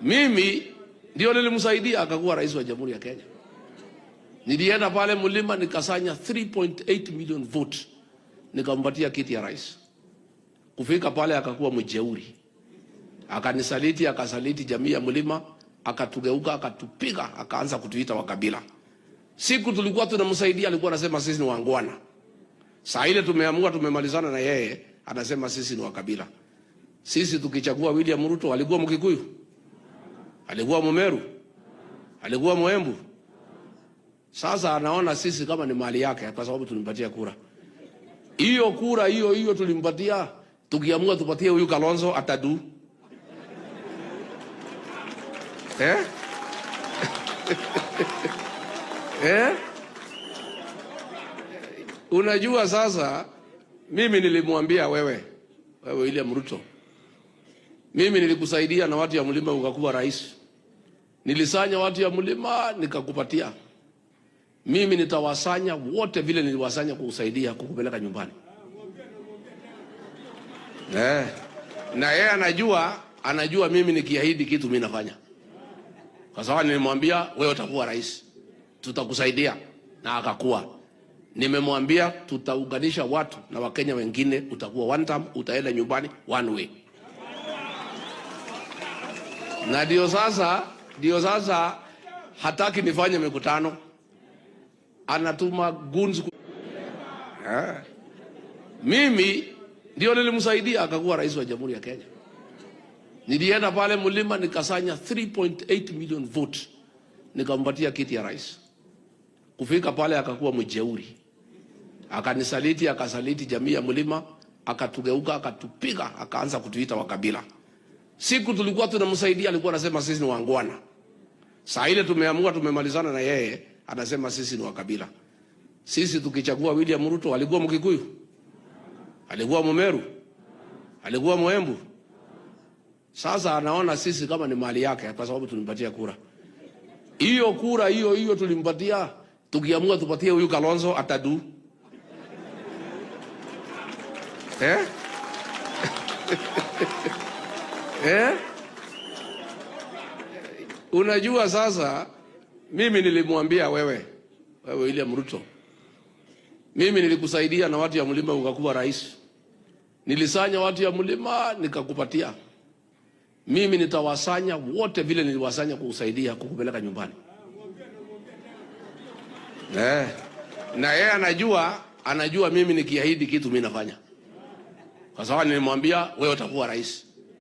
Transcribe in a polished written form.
Mimi ndio nilimsaidia akakuwa rais wa Jamhuri ya Kenya. Nilienda pale Mlima nikasanya 3.8 million votes nikampatia kiti ya rais. Kufika pale akakuwa mjeuri. Akanisaliti, akasaliti jamii ya Mlima, akatugeuka, akatupiga, akaanza kutuita wakabila. Siku tulikuwa tunamsaidia alikuwa anasema sisi ni wangwana. Saa ile tumeamua tumemalizana na yeye, anasema sisi ni wakabila. Sisi tukichagua William Ruto alikuwa Mkikuyu? Alikuwa Mumeru? Alikuwa Mwembu? Sasa anaona sisi kama ni mali yake kwa sababu tulimpatia kura. Hiyo kura hiyo tulimpatia, tukiamua tupatie huyu Kalonzo atadu. Unajua sasa mimi nilimwambia wewe William Ruto, mimi nilikusaidia na watu ya Mlima ukakuwa rais. Nilisanya watu ya Mlima nikakupatia. Mimi nitawasanya wote vile niliwasanya kukusaidia kukupeleka nyumbani. Na yeye anajua mimi nikiahidi kitu mimi nafanya. Kwa sababu nilimwambia wewe utakuwa rais. Tutakusaidia na akakuwa. Nimemwambia tutaunganisha watu na Wakenya wengine, utakuwa one term, utaenda nyumbani one way. Na ndio sasa hataki nifanye mikutano. Anatuma goons. Mimi ndio nilimsaidia akakuwa rais wa Jamhuri ya Kenya. Nilienda pale Mlima nikasanya 3.8 million votes nikampatia kiti ya rais. Kufika pale akakuwa mjeuri. Akanisaliti, akasaliti jamii ya Mlima, akatugeuka, akatupiga, akaanza kutuita wakabila. Siku tulikuwa tunamsaidia alikuwa anasema sisi ni wangwana. Saa ile tumeamua tumemalizana na yeye, anasema sisi ni wakabila. Sisi tukichagua William Ruto alikuwa Mkikuyu? Alikuwa Mumeru? Alikuwa Mwembu? Sasa anaona sisi kama ni mali yake kwa sababu tulimpatia kura. Hiyo kura hiyo tulimpatia, tukiamua tupatie huyu Kalonzo atadu. Unajua sasa mimi nilimwambia wewe William Ruto, mimi nilikusaidia na watu ya Mlima ukakuwa rais. Nilisanya watu ya Mlima nikakupatia. Mimi nitawasanya wote vile niliwasanya kukusaidia kukupeleka nyumbani. Na yeye anajua mimi nikiahidi kitu mimi nafanya. Kwa sababu nilimwambia wewe utakuwa rais.